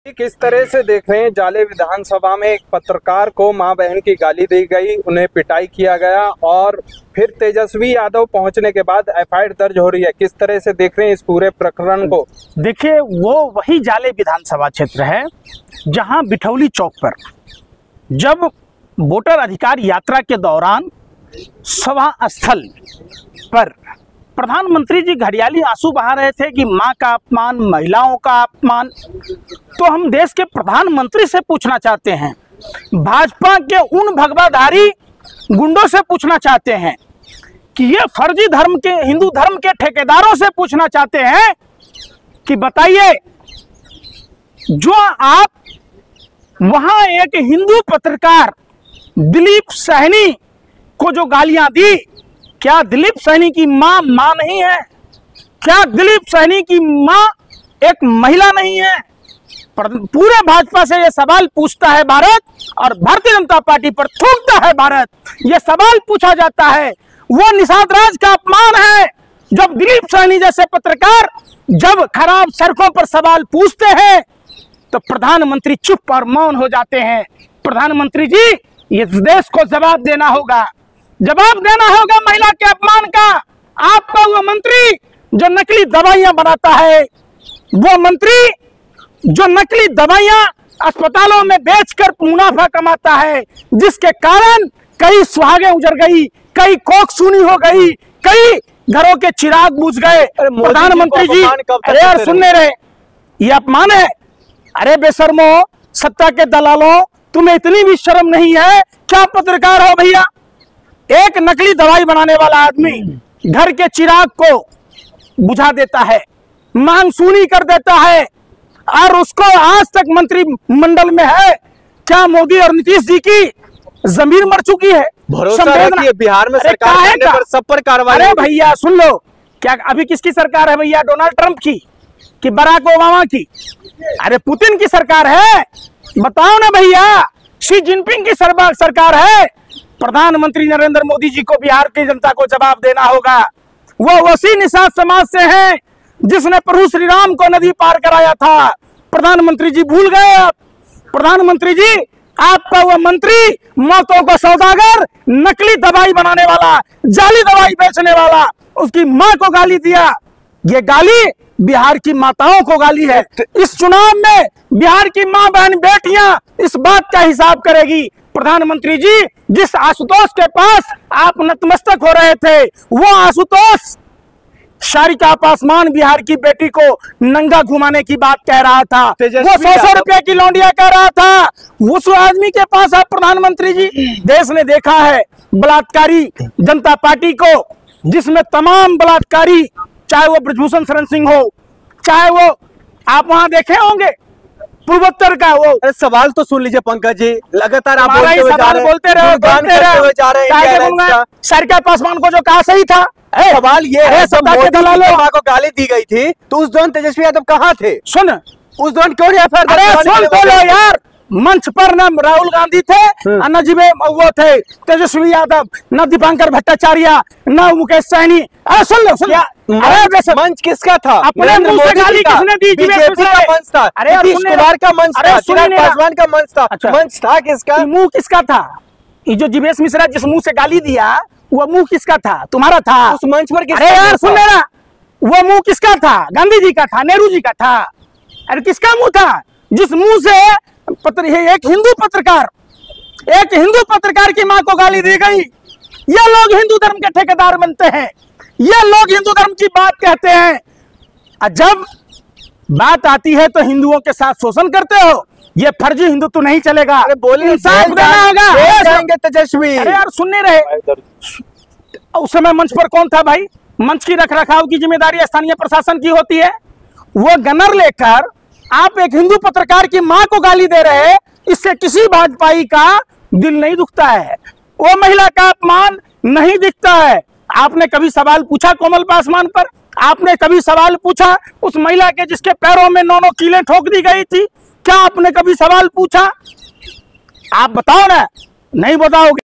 किस तरह से देख रहे हैं, जाले विधानसभा में एक पत्रकार को मां बहन की गाली दी गई, उन्हें पिटाई किया गया और फिर तेजस्वी यादव पहुंचने के बाद एफआईआर दर्ज हो रही है। किस तरह से देख रहे हैं इस पूरे प्रकरण को? देखिए, वो वही जाले विधानसभा क्षेत्र है जहां बिठौली चौक पर जब वोटर अधिकार यात्रा के दौरान सभा स्थल पर प्रधानमंत्री जी घड़ियाली आंसू बहा रहे थे कि मां का अपमान, महिलाओं का अपमान। तो हम देश के प्रधानमंत्री से पूछना चाहते हैं, भाजपा के उन भगवाधारी गुंडों से पूछना चाहते हैं कि ये फर्जी धर्म के, हिंदू धर्म के ठेकेदारों से पूछना चाहते हैं कि बताइए, जो आप वहां एक हिंदू पत्रकार दिलीप सहनी को जो गालियां दी, क्या दिलीप सहनी की मां नहीं है? क्या दिलीप सहनी की मां एक महिला नहीं है? पूरे भाजपा से यह सवाल पूछता है भारत और भारतीय जनता पार्टी पर थूकता है भारत। यह सवाल पूछा जाता है, वो निषाद राज का अपमान है जब दिलीप सहनी जैसे पत्रकार जब खराब सड़कों पर सवाल पूछते हैं तो प्रधानमंत्री चुप और मौन हो जाते हैं। प्रधानमंत्री जी, इस देश को जवाब देना होगा, जवाब देना होगा महिला के अपमान का। आपका वो मंत्री जो नकली दवाइयां बनाता है, वो मंत्री जो नकली दवाइयां अस्पतालों में बेचकर मुनाफा कमाता है, जिसके कारण कई सुहागे उजड़ गई, कई कोख सूनी हो गई, कई घरों के चिराग बुझ गए। प्रधानमंत्री जी, अरे यार सुनने रहे, ये अपमान है। अरे बेशर्मो, सत्ता के दलालों, तुम्हें इतनी भी शर्म नहीं है? क्या पत्रकार हो भैया? एक नकली दवाई बनाने वाला आदमी घर के चिराग को बुझा देता है, मानसूनी कर देता है और उसको आज तक मंत्रिमंडल में है। क्या मोदी और नीतीश जी की जमीन मर चुकी है? भरोसा रखिए, बिहार में सरकार बनने पर सब पर कार्रवाई। अरे भैया सुन लो, क्या अभी किसकी सरकार है भैया? डोनाल्ड ट्रंप की कि बराक ओबामा की? अरे पुतिन की सरकार है। बताओ ना भैया, शी जिनपिंग की सरकार है। प्रधानमंत्री नरेंद्र मोदी जी को बिहार की जनता को जवाब देना होगा। वो उसी निषाद समाज से हैं जिसने प्रभु श्री राम को नदी पार कराया था। प्रधानमंत्री जी भूल गए? प्रधानमंत्री जी, आपका वो मंत्री मौतों को सौदागर, नकली दवाई बनाने वाला, जाली दवाई बेचने वाला, उसकी मां को गाली दिया। ये गाली बिहार की माताओं को गाली है। इस चुनाव में बिहार की मां बहन बेटियां इस बात का हिसाब करेगी। प्रधानमंत्री जी, जिस आशुतोष के पास आप नतमस्तक हो रहे थे, वो आशुतोष सारिका पासवान बिहार की बेटी को नंगा घुमाने की बात कह रहा था, वो 100 रुपए की लौंडिया कह रहा था। उस आदमी के पास आप प्रधानमंत्री जी, देश ने देखा है बलात्कारी जनता पार्टी को, जिसमें तमाम बलात्कारी, चाहे वो ब्रजभूषण शरण सिंह हो, चाहे वो आप वहां देखे होंगे पूर्वोत्तर का वो। अरे सवाल तो सुन लीजिए पंकज जी, लगातार आप बोलते रहे। सारिका पासवान को जो कहा सही था। सवाल ये है, मां को गाली दी गई थी तो उस दौरान तेजस्वी यादव कहाँ थे? सुन, उस दौरान क्यों नहीं एफआईआर? बोलो यार, मंच पर न राहुल गांधी थे, न जिबे वो थे तेजस्वी यादव, न दीपांकर भट्टाचार्य, न मुकेश सहनी। अरे सुन लो, अरे मंच किसका था? अपने मुंह से गाली किसने दी? बीजेपी का मंच था, नीतीश कुमार का मंच था, चिराग पासवान का मंच था। मंच था किसका? मुंह किसका था? ये जो जीवेश मिश्रा जिस मुंह से गाली दिया, वो मुंह किसका था? तुम्हारा था। उस मंच पर अरे यार सुन लेना, वो मुंह किसका था? गांधी जी का था, नेहरू जी का था। अरे किसका मुंह था? जिस मुंह से एक हिंदू पत्रकार की मां को गाली दी गई। ये लोग हिंदू धर्म के ठेकेदार बनते हैं, ये लोग हिंदू धर्म की बात कहते हैं। जब बात आती है तो हिंदुओं के साथ शोषण करते हो। ये फर्जी हिंदुत्व नहीं चलेगा। अरे बोलिए, इंसाफ देना होगा। तेजस्वी, अरे यार सुनने रहे, उस समय मंच पर कौन था भाई? मंच की रखरखाव की जिम्मेदारी स्थानीय प्रशासन की होती है। वो गनर लेकर आप एक हिंदू पत्रकार की मां को गाली दे रहे हैं, इससे किसी भाजपाई का दिल नहीं दुखता है, वो महिला का अपमान नहीं दिखता है। आपने कभी सवाल पूछा कोमल पासवान पर? आपने कभी सवाल पूछा उस महिला के जिसके पैरों में 9 कीलें ठोक दी गई थी? क्या आपने कभी सवाल पूछा? आप बताओ ना, नहीं बताओगे।